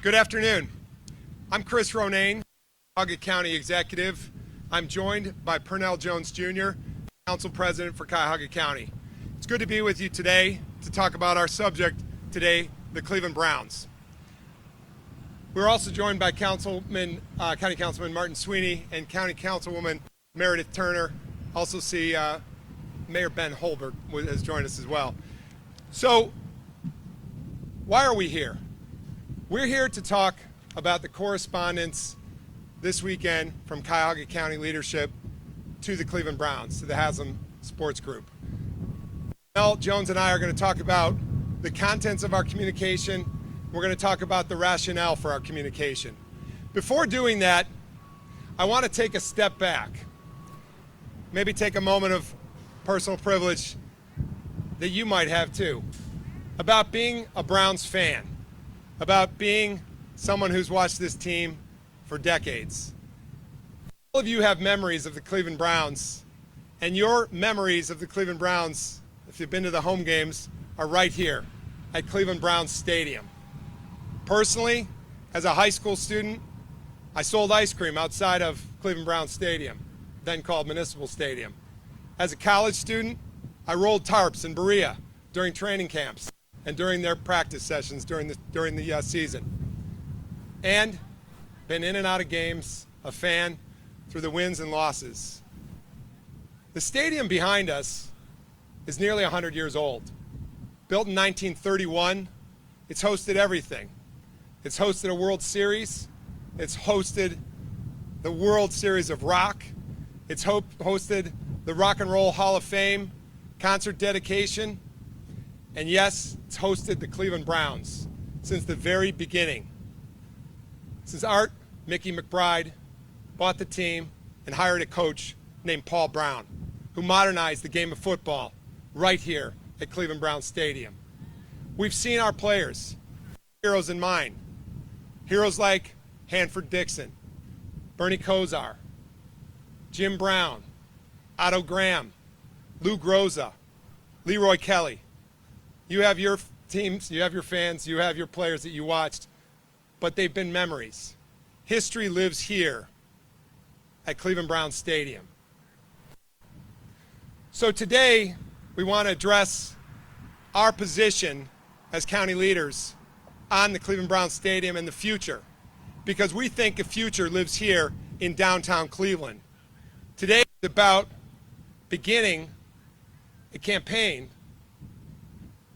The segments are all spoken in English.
Good afternoon. I'm Chris Ronayne, Cuyahoga County Executive. I'm joined by Pernell Jones Jr., Council President for Cuyahoga County. It's good to be with you today to talk about our subject today, the Cleveland Browns. We're also joined by County Councilman Martin Sweeney and County Councilwoman Meredith Turner. Also see Mayor Ben Holbert has joined us as well. So, why are we here? We're here to talk about the correspondence this weekend from Cuyahoga County leadership to the Cleveland Browns, to the Haslam Sports Group. Mel Jones and I are going to talk about the contents of our communication. We're going to talk about the rationale for our communication. Before doing that, I want to take a step back. Maybe take a moment of personal privilege that you might have too, about being a Browns fan, about being someone who's watched this team for decades. All of you have memories of the Cleveland Browns, and your memories of the Cleveland Browns, if you've been to the home games, are right here at Cleveland Browns Stadium. Personally, as a high school student, I sold ice cream outside of Cleveland Browns Stadium, then called Municipal Stadium. As a college student, I rolled tarps in Berea during training camps and during their practice sessions during the season. And been in and out of games, a fan through the wins and losses. The stadium behind us is nearly 100 years old. Built in 1931, it's hosted everything. It's hosted a World Series. It's hosted the World Series of Rock. It's hosted the Rock and Roll Hall of Fame concert dedication. And yes, it's hosted the Cleveland Browns since the very beginning. Since Art Mickey McBride bought the team and hired a coach named Paul Brown, who modernized the game of football right here at Cleveland Browns Stadium. We've seen our players, heroes in mind. Heroes like Hanford Dixon, Bernie Kosar, Jim Brown, Otto Graham, Lou Groza, Leroy Kelly. You have your teams, you have your fans, you have your players that you watched, but they've been memories. History lives here at Cleveland Browns Stadium. So today, we want to address our position as county leaders on the Cleveland Browns Stadium and the future, because we think the future lives here in downtown Cleveland. Today is about beginning a campaign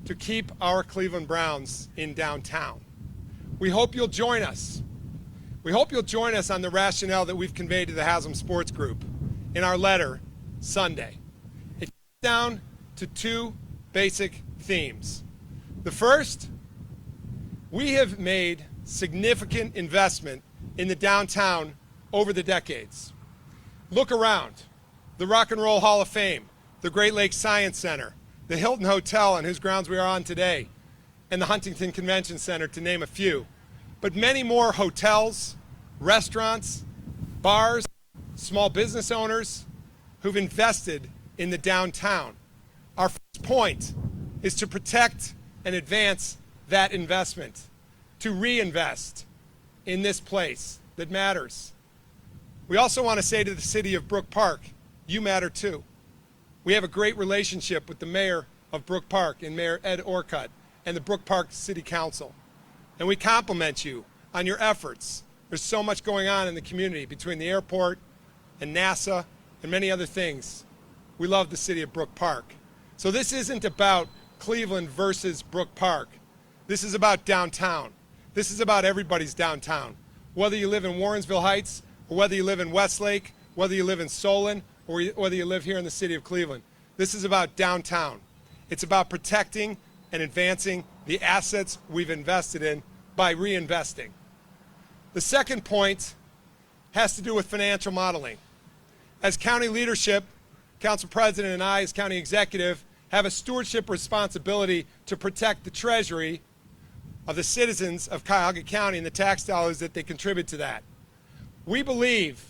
to keep our Cleveland Browns in downtown. We hope you'll join us. We hope you'll join us on the rationale that we've conveyed to the Haslam Sports Group in our letter Sunday. It comes down to two basic themes. The first, we have made significant investment in the downtown over the decades. Look around. The Rock and Roll Hall of Fame, the Great Lakes Science Center, the Hilton Hotel on whose grounds we are on today, and the Huntington Convention Center, to name a few. But many more hotels, restaurants, bars, small business owners who've invested in the downtown. Our first point is to protect and advance that investment, to reinvest in this place that matters. We also want to say to the city of Brook Park, you matter too. We have a great relationship with the mayor of Brook Park and Mayor Ed Orcutt and the Brook Park City Council. And we compliment you on your efforts. There's so much going on in the community between the airport and NASA and many other things. We love the city of Brook Park. So this isn't about Cleveland versus Brook Park. This is about downtown. This is about everybody's downtown. Whether you live in Warrensville Heights, or whether you live in Westlake, whether you live in Solon, or whether you live here in the city of Cleveland. This is about downtown. It's about protecting and advancing the assets we've invested in by reinvesting. The second point has to do with financial modeling. As county leadership, Council President and I as county executive have a stewardship responsibility to protect the treasury of the citizens of Cuyahoga County and the tax dollars that they contribute to that. We believe,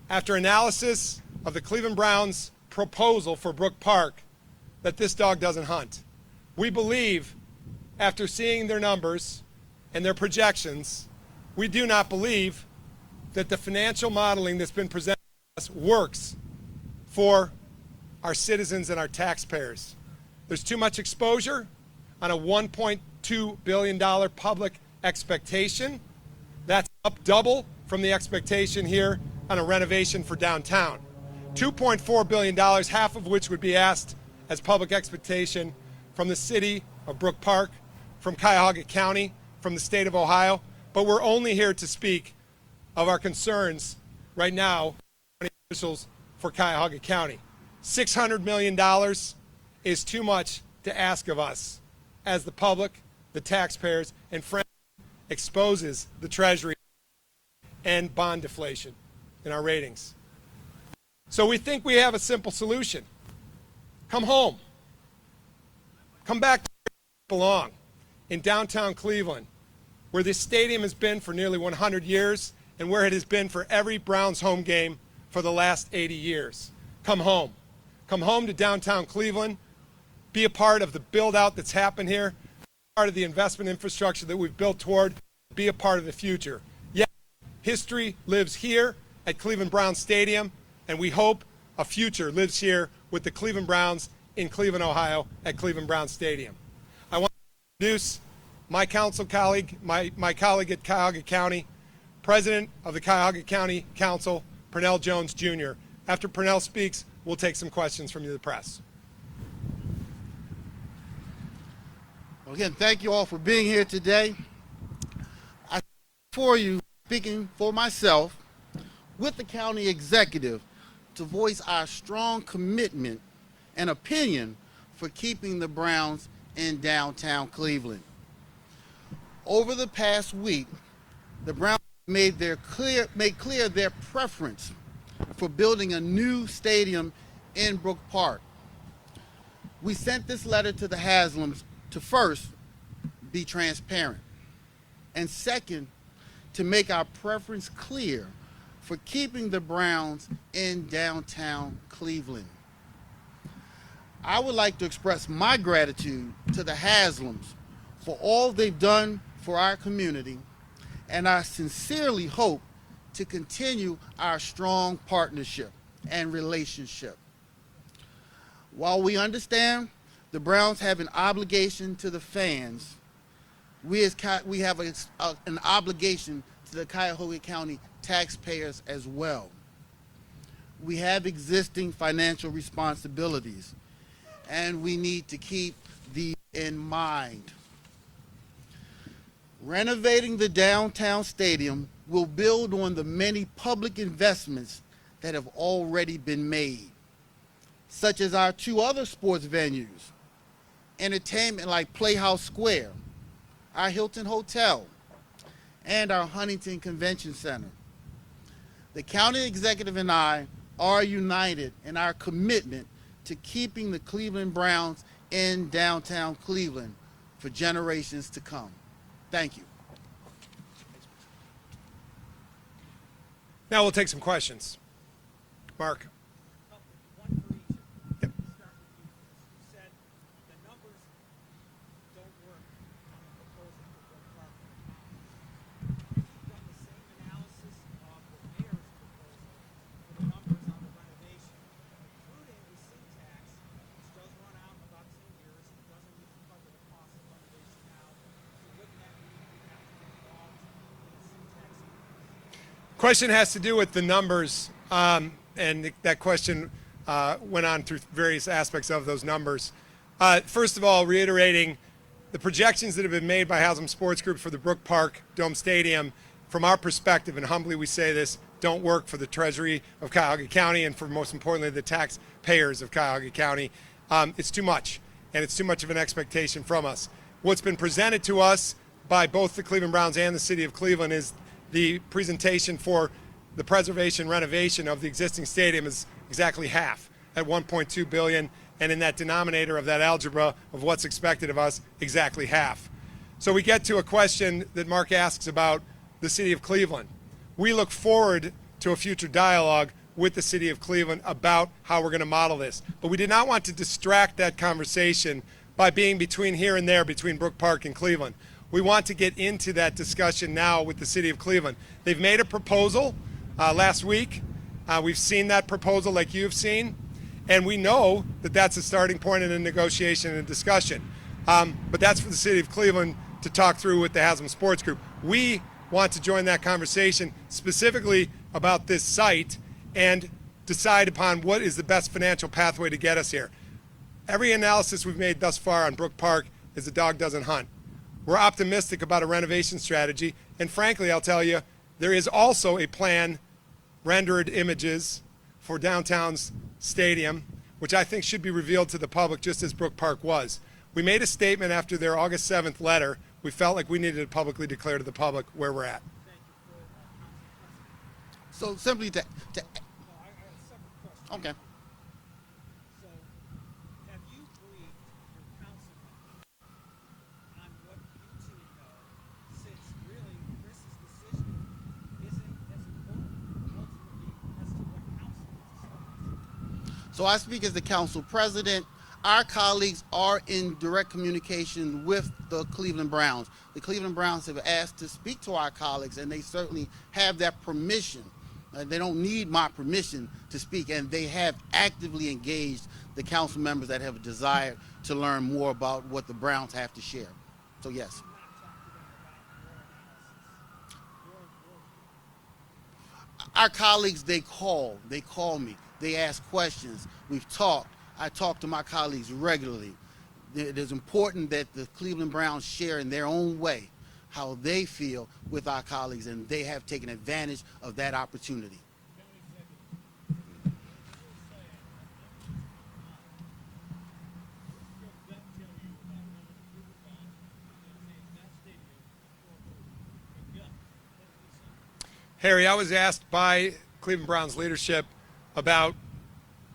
after analysis of the Cleveland Browns' proposal for Brook Park, that this dog doesn't hunt. We believe, after seeing their numbers and their projections, we do not believe that the financial modeling that's been presented to us works for our citizens and our taxpayers. There's too much exposure on a $1.2 billion public expectation. That's up double from the expectation here on a renovation for downtown. $2.4 billion, half of which would be asked as public expectation from the city of Brook Park, from Cuyahoga County, from the state of Ohio. But we're only here to speak of our concerns right now, officials for Cuyahoga County. $600 million is too much to ask of us as the public, the taxpayers, and frankly exposes the Treasury and bond deflation in our ratings. So we think we have a simple solution. Come home. Come back to where you belong, in downtown Cleveland, where this stadium has been for nearly 100 years and where it has been for every Browns home game for the last 80 years. Come home. Come home to downtown Cleveland. Be a part of the build-out that's happened here, part of the investment infrastructure that we've built toward, be a part of the future. Yes, history lives here at Cleveland Browns Stadium, and we hope a future lives here with the Cleveland Browns in Cleveland, Ohio at Cleveland Browns Stadium. I want to introduce my council colleague, my colleague at Cuyahoga County, President of the Cuyahoga County Council, Purnell Jones Jr. After Purnell speaks, we'll take some questions from you, the press. Well, again, thank you all for being here today. I for you, speaking for myself, with the county executive, to voice our strong commitment and opinion for keeping the Browns in downtown Cleveland. Over the past week, the Browns made clear their preference for building a new stadium in Brook Park. We sent this letter to the Haslams to first be transparent, and second, to make our preference clear for keeping the Browns in downtown Cleveland. I would like to express my gratitude to the Haslams for all they've done for our community, and I sincerely hope to continue our strong partnership and relationship. While we understand the Browns have an obligation to the fans, we have an obligation to the Cuyahoga County taxpayers as well. We have existing financial responsibilities, and we need to keep these in mind. Renovating the downtown stadium will build on the many public investments that have already been made, such as our two other sports venues, entertainment like Playhouse Square, our Hilton Hotel, and our Huntington Convention Center. The county executive and I are united in our commitment to keeping the Cleveland Browns in downtown Cleveland for generations to come. Thank you. Now we'll take some questions. Mark. One for each. Yep. Start with you. You said the numbers don't work on the proposal for Brook Park. Have you done the same analysis of the mayor's proposal for the numbers on the renovation, including the sin tax, which does run out in about 10 years and doesn't even cover the cost of renovation now? So wouldn't that mean we have to get involved in the sin tax increase? Question has to do with the numbers, and that question went on through various aspects of those numbers. First of all, reiterating the projections that have been made by Haslam Sports Group for the Brook Park Dome Stadium, from our perspective, and humbly we say this, don't work for the Treasury of Cuyahoga County and for, most importantly, the taxpayers of Cuyahoga County. It's too much, and it's too much of an expectation from us. What's been presented to us by both the Cleveland Browns and the City of Cleveland is the presentation for the preservation renovation of the existing stadium is exactly half at $1.2 billion, and in that denominator of that algebra of what's expected of us, exactly half. So we get to a question that Mark asks about the City of Cleveland. We look forward to a future dialogue with the City of Cleveland about how we're going to model this. But we did not want to distract that conversation by being between here and there, between Brook Park and Cleveland. We want to get into that discussion now with the city of Cleveland. They've made a proposal last week. We've seen that proposal like you've seen, and we know that that's a starting point in a negotiation and a discussion. But that's for the city of Cleveland to talk through with the Haslam Sports Group. We want to join that conversation specifically about this site and decide upon what is the best financial pathway to get us here. Every analysis we've made thus far on Brook Park is a dog doesn't hunt. We're optimistic about a renovation strategy, and frankly, I'll tell you, there is also a plan, rendered images for downtown's stadium, which I think should be revealed to the public just as Brook Park was. We made a statement after their August 7th letter. We felt like we needed to publicly declare to the public where we're at. So simply to No, I got a separate question. okay. So, have you briefed your council members on what you two know, since really Chris's decision isn't as important ultimately as to what council decides? So I speak as the council president. Our colleagues are in direct communication with the Cleveland Browns. The Cleveland Browns have asked to speak to our colleagues, and they certainly have that permission. They don't need my permission to speak, and they have actively engaged the council members that have a desire to learn more about what the Browns have to share. So yes. Our colleagues, they call me, they ask questions. We've talked. I talk to my colleagues regularly. It is important that the Cleveland Browns share in their own way how they feel with our colleagues, and they have taken advantage of that opportunity. Harry, I was asked by Cleveland Browns leadership about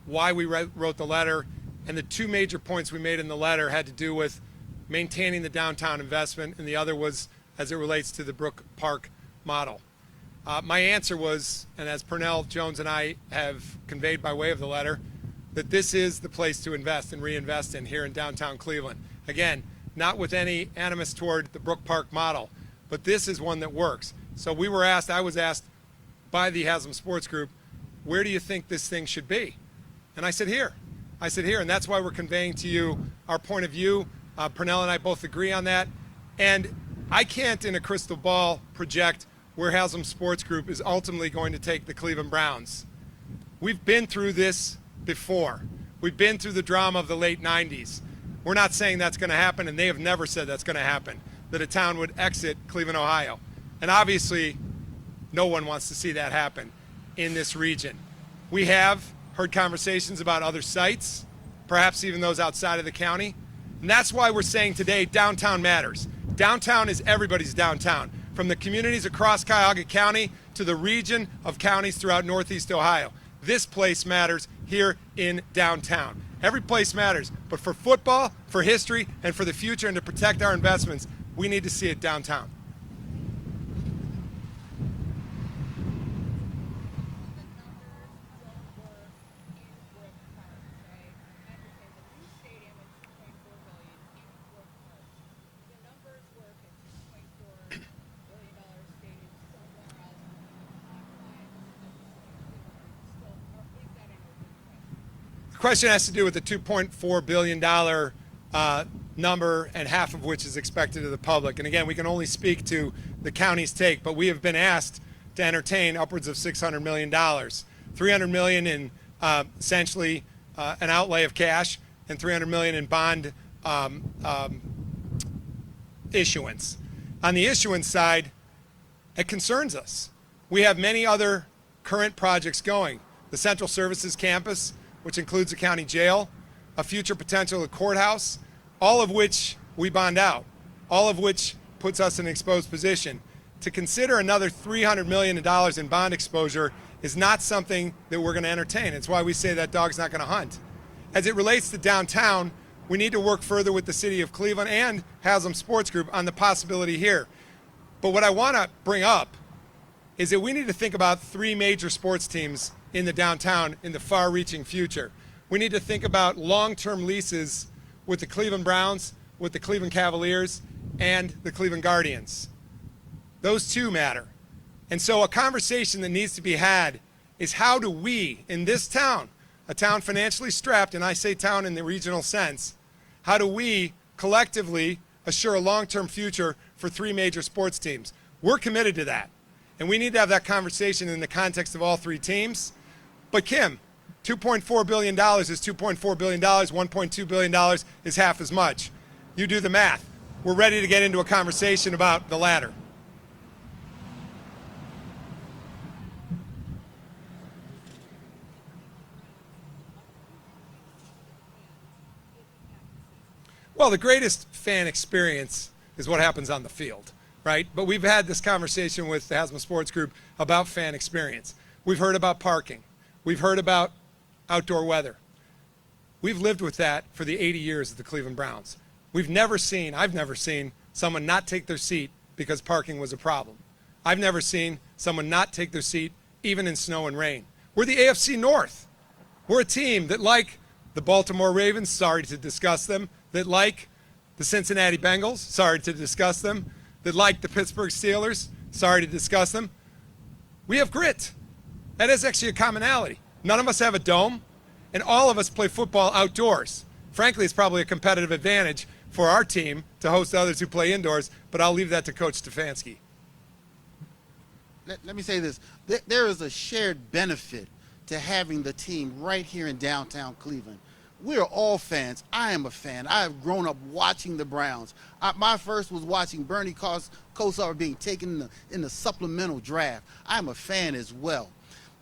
why we wrote the letter, and the two major points we made in the letter had to do with maintaining the downtown investment, and the other was as it relates to the Brook Park model. My answer was, and as Purnell Jones and I have conveyed by way of the letter, that this is the place to invest and reinvest in here in downtown Cleveland. Again, not with any animus toward the Brook Park model, but this is one that works. So I was asked by the Haslam Sports Group, where do you think this thing should be? And I said here. And that's why we're conveying to you our point of view. Purnell and I both agree on that. And I can't, in a crystal ball, project where Haslam Sports Group is ultimately going to take the Cleveland Browns. We've been through this before. We've been through the drama of the late 90s. We're not saying that's going to happen, and they have never said that's going to happen, that a town would exit Cleveland, Ohio. And obviously, no one wants to see that happen in this region. We have heard conversations about other sites, perhaps even those outside of the county. And that's why we're saying today downtown matters. Downtown is everybody's downtown, from the communities across Cuyahoga County to the region of counties throughout Northeast Ohio. This place matters here in downtown. Every place matters, but for football, for history, and for the future, and to protect our investments, we need to see it downtown. The question has to do with the $2.4 billion number, and half of which is expected to the public. And again, we can only speak to the county's take, but we have been asked to entertain upwards of $600 million. $300 million in essentially an outlay of cash, and $300 million in bond issuance. On the issuance side, it concerns us. We have many other current projects going. The Central Services Campus, which includes the county jail, a future potential courthouse, all of which we bond out, all of which puts us in an exposed position. To consider another $300 million in bond exposure is not something that we're going to entertain. It's why we say that dog's not going to hunt. As it relates to downtown, we need to work further with the city of Cleveland and Haslam Sports Group on the possibility here. But what I want to bring up is that we need to think about three major sports teams in the downtown in the far-reaching future. We need to think about long-term leases with the Cleveland Browns, with the Cleveland Cavaliers, and the Cleveland Guardians. Those two matter. And so a conversation that needs to be had is how do we, in this town, a town financially strapped, and I say town in the regional sense, how do we collectively assure a long-term future for three major sports teams? We're committed to that. And we need to have that conversation in the context of all three teams. But Kim, $2.4 billion is $2.4 billion, $1.2 billion is half as much. You do the math. We're ready to get into a conversation about the latter. Well, the greatest fan experience is what happens on the field, right? But we've had this conversation with the Haslam Sports Group about fan experience. We've heard about parking. We've heard about outdoor weather. We've lived with that for the 80 years of the Cleveland Browns. I've never seen someone not take their seat because parking was a problem. I've never seen someone not take their seat even in snow and rain. We're the AFC North. We're a team that, like the Baltimore Ravens, sorry to discuss them, that like the Cincinnati Bengals, sorry to discuss them, that like the Pittsburgh Steelers, sorry to discuss them. We have grit. That is actually a commonality. None of us have a dome, and all of us play football outdoors. Frankly, it's probably a competitive advantage for our team to host others who play indoors, but I'll leave that to Coach Stefanski. Let me say this. There is a shared benefit to having the team right here in downtown Cleveland. We are all fans. I am a fan. I have grown up watching the Browns. My first was watching Bernie Kosar being taken in the supplemental draft. I'm a fan as well.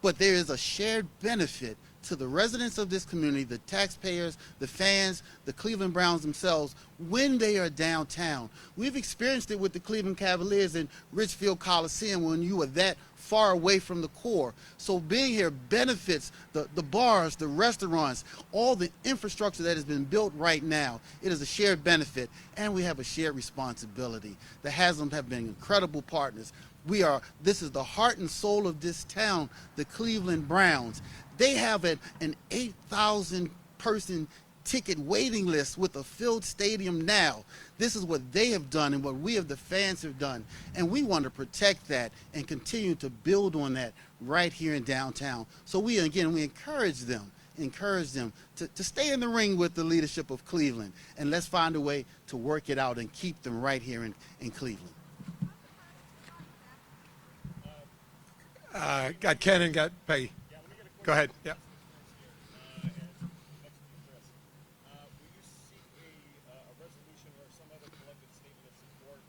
But there is a shared benefit to the residents of this community, the taxpayers, the fans, the Cleveland Browns themselves, when they are downtown. We've experienced it with the Cleveland Cavaliers in Richfield Coliseum when you were that far away from the core. So being here benefits the bars, the restaurants, all the infrastructure that has been built right now. It is a shared benefit, and we have a shared responsibility. The Haslams have been incredible partners. This is the heart and soul of this town, the Cleveland Browns. They have an 8,000 person ticket waiting list with a filled stadium now. This is what they have done and what we of the fans have done. And we want to protect that and continue to build on that right here in downtown. So we encourage them to stay in the ring with the leadership of Cleveland. And let's find a way to work it out and keep them right here in Cleveland. Got Ken and got Peggy. Go ahead. Yeah. Will you seek a resolution or some other collective statement of support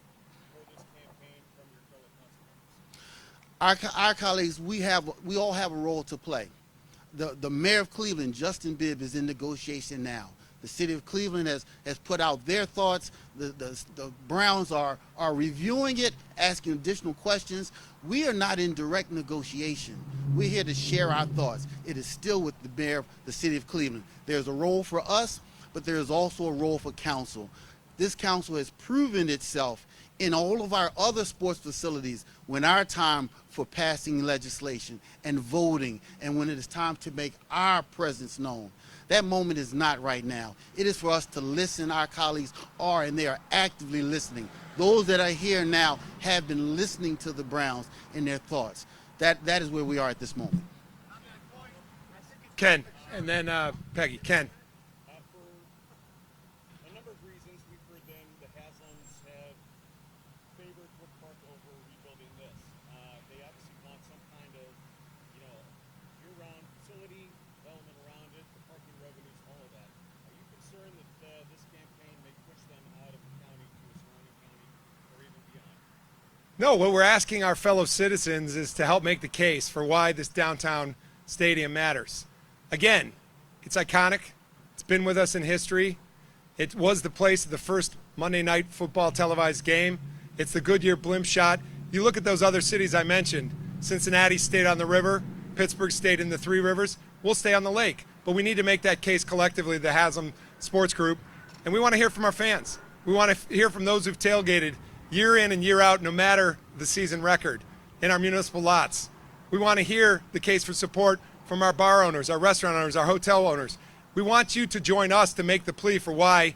for this campaign from your fellow council members? Our colleagues, we all have a role to play. The mayor of Cleveland, Justin Bibb, is in negotiation now. The city of Cleveland has put out their thoughts. The Browns are reviewing it, asking additional questions. We are not in direct negotiation. We're here to share our thoughts. It is still with the mayor of the city of Cleveland. There's a role for us, but there is also a role for council. This council has proven itself in all of our other sports facilities when our time for passing legislation and voting and when it is time to make our presence known. That moment is not right now. It is for us to listen. Our colleagues are, and they are actively listening. Those that are here now have been listening to the Browns and their thoughts. That is where we are at this moment. Ken, and then Peggy. Ken. For a number of reasons, we've heard the Haslams have favored Brook Park over rebuilding this. They obviously want some kind of, year-round facility, development around it, the parking revenues, all of that. Are you concerned that this campaign may push them out of the county to a surrounding county or even beyond? No, what we're asking our fellow citizens is to help make the case for why this downtown stadium matters. Again, it's iconic. It's been with us in history. It was the place of the first Monday night football televised game. It's the Goodyear blimp shot. You look at those other cities I mentioned. Cincinnati stayed on the river. Pittsburgh stayed in the Three Rivers. We'll stay on the lake. But we need to make that case collectively, the Haslam Sports Group. And we want to hear from our fans. We want to hear from those who've tailgated year in and year out, no matter the season record, in our municipal lots. We want to hear the case for support from our bar owners, our restaurant owners, our hotel owners. We want you to join us to make the plea for why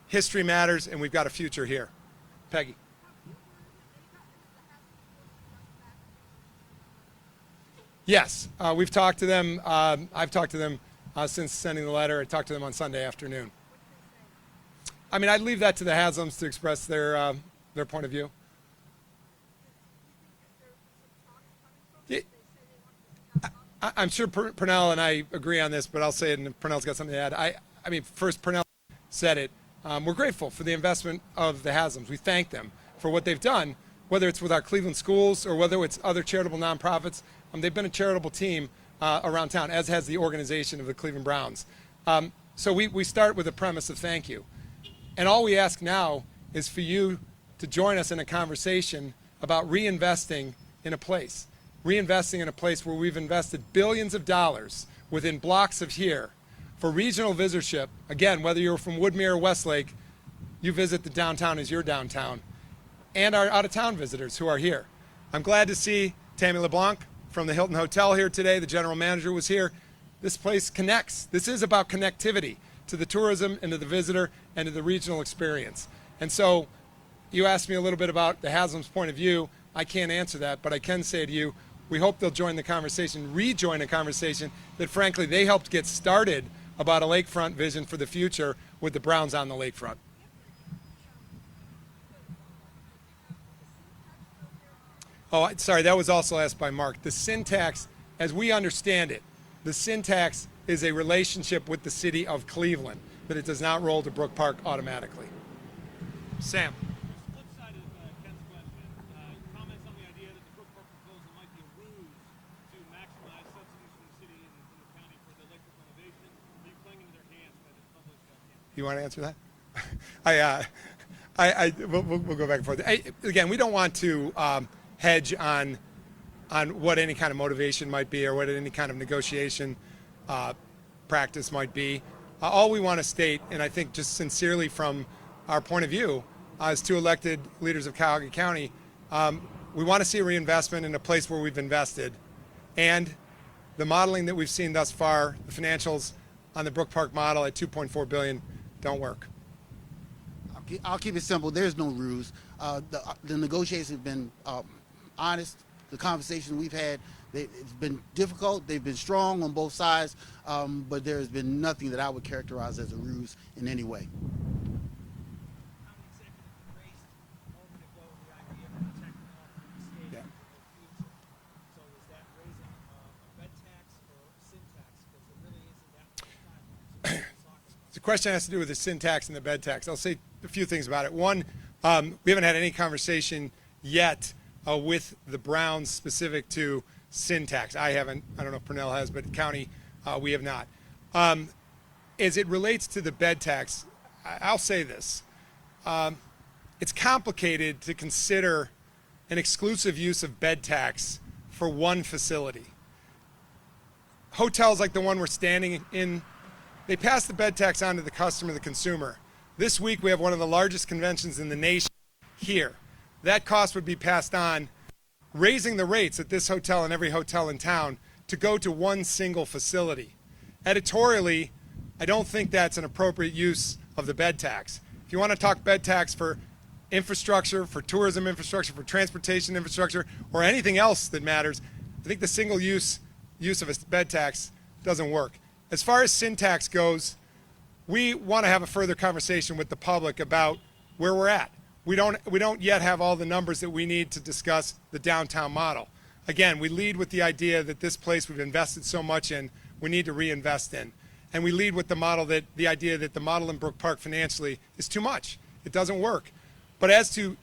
history matters and we've got a future here. Peggy. Yes, we've talked to them. I've talked to them since sending the letter. I talked to them on Sunday afternoon. I mean, I'd leave that to the Haslams to express their point of view. I'm sure Purnell and I agree on this, but I'll say it, and Purnell's got something to add. I mean, first, Purnell said it. We're grateful for the investment of the Haslams. We thank them for what they've done, whether it's with our Cleveland schools or whether it's other charitable nonprofits. They've been a charitable team around town, as has the organization of the Cleveland Browns. So we start with a premise of thank you. And all we ask now is for you to join us in a conversation about reinvesting in a place. Reinvesting in a place where we've invested billions of dollars within blocks of here for regional visitorship. Again, whether you're from Woodmere or Westlake, you visit the downtown as your downtown. And our out-of-town visitors who are here. I'm glad to see Tammy LeBlanc from the Hilton Hotel here today. The general manager was here. This place connects. This is about connectivity to the tourism and to the visitor and to the regional experience. And so you asked me a little bit about the Haslam's point of view. I can't answer that, but I can say to you, we hope they'll join the conversation, rejoin a conversation that frankly they helped get started about a lakefront vision for the future with the Browns on the lakefront. Oh, sorry, that was also asked by Mark. The syntax, as we understand it, the syntax is a relationship with the city of Cleveland, that it does not roll to Brook Park automatically. Sam. Flip side of Ken's question, comments on the idea that the Brook Park proposal might be a ruse to maximize subsidies from the city and the county for the electric renovation. Are you playing into their hands by this public campaign? You want to answer that? We'll go back and forth. Again, we don't want to hedge on what any kind of motivation might be or what any kind of negotiation practice might be. All we want to state, and I think just sincerely from our point of view as two elected leaders of Cuyahoga County, we want to see a reinvestment in a place where we've invested. And the modeling that we've seen thus far, the financials on the Brook Park model at $2.4 billion don't work. I'll keep it simple. There's no ruse. The negotiations have been honest. The conversations we've had, it's been difficult. They've been strong on both sides, but there has been nothing that I would characterize as a ruse in any way. County executive raised a moment ago the idea of protecting all three stadiums in the future. So is that raising a bed tax or sin tax? Because it really isn't that much time to talk about. The question has to do with the sin tax and the bed tax. I'll say a few things about it. One, we haven't had any conversation yet with the Browns specific to sin tax. I haven't. I don't know if Purnell has, but county, we have not. As it relates to the bed tax, I'll say this. It's complicated to consider an exclusive use of bed tax for one facility. Hotels like the one we're standing in, they pass the bed tax on to the customer, the consumer. This week we have one of the largest conventions in the nation here. That cost would be passed on, raising the rates at this hotel and every hotel in town to go to one single facility. Editorially, I don't think that's an appropriate use of the bed tax. If you want to talk bed tax for infrastructure, for tourism infrastructure, for transportation infrastructure, or anything else that matters, I think the single use of a bed tax doesn't work. As far as sin tax goes, we want to have a further conversation with the public about where we're at. We don't yet have all the numbers that we need to discuss the downtown model. Again, we lead with the idea that this place we've invested so much in, we need to reinvest in. And we lead with the idea that the model in Brook Park financially is too much. It doesn't work. But as to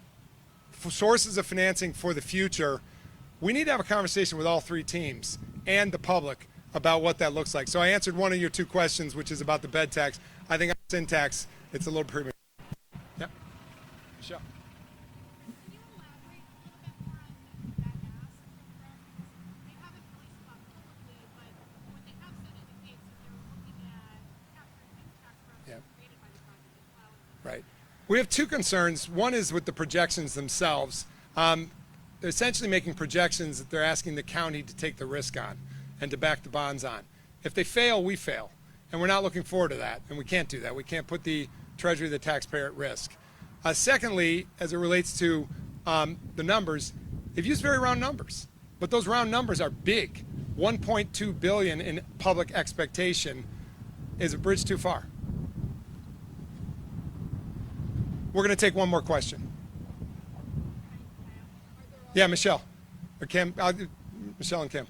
sources of financing for the future, we need to have a conversation with all three teams and the public about what that looks like. So I answered one of your two questions, which is about the bed tax. I think on sin tax, it's a little premature. Yep. Michelle. Can you elaborate a little bit more on that ask from they haven't really spoken publicly, but what they have said indicates that they're looking at capturing the tax revenue created by the project as well. Right. We have two concerns. One is with the projections themselves. They're essentially making projections that they're asking the county to take the risk on and to back the bonds on. If they fail, we fail. And we're not looking forward to that. And we can't do that. We can't put the treasury of the taxpayer at risk. Secondly, as it relates to the numbers, they've used very round numbers, but those round numbers are big. 1.2 billion in public expectation is a bridge too far. We're going to take one more question. Yeah, Michelle or Kim. Michelle and Kim.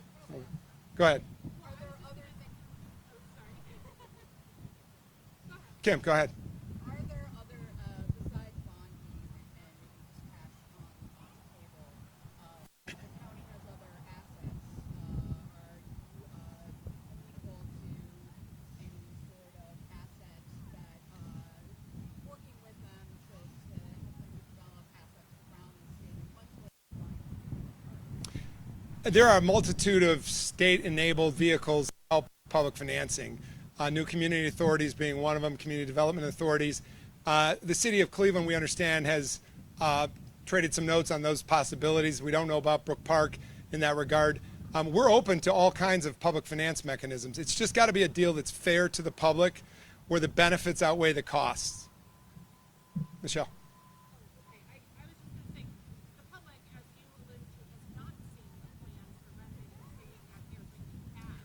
Go ahead. Are there other things? Oh, sorry. Kim, go ahead. Are there other, besides bond and maybe just cash on the table, the county has other assets, are you, amenable to any sort of assets that, working with them to help them develop assets around the state, much like There are a multitude of state-enabled vehicles to help public financing. New community authorities being one of them, community development authorities. The city of Cleveland, we understand, has traded some notes on those possibilities. We don't know about Brook Park in that regard. We're open to all kinds of public finance mechanisms. It's just got to be a deal that's fair to the public, where the benefits outweigh the costs. Michelle. Okay, I was just going to say, the public, as you alluded to, has not seen the plans for renovating the stadium out here, but you have.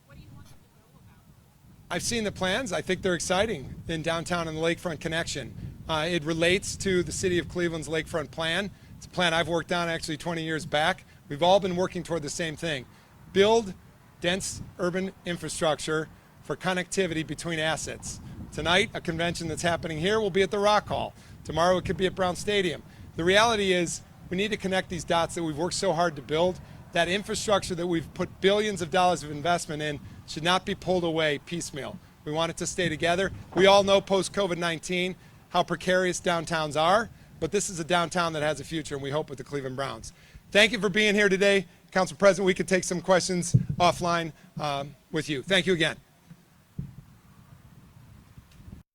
What do you want them to know about those? I've seen the plans. I think they're exciting in downtown and the lakefront connection. It relates to the city of Cleveland's lakefront plan. It's a plan I've worked on actually 20 years back. We've all been working toward the same thing. Build dense urban infrastructure for connectivity between assets. Tonight, a convention that's happening here will be at the Rock Hall. Tomorrow, it could be at Brown Stadium. The reality is we need to connect these dots that we've worked so hard to build. That infrastructure that we've put billions of dollars of investment in should not be pulled away piecemeal. We want it to stay together. We all know post-COVID-19 how precarious downtowns are, but this is a downtown that has a future, and we hope with the Cleveland Browns. Thank you for being here today. Council President, we could take some questions offline with you. Thank you again.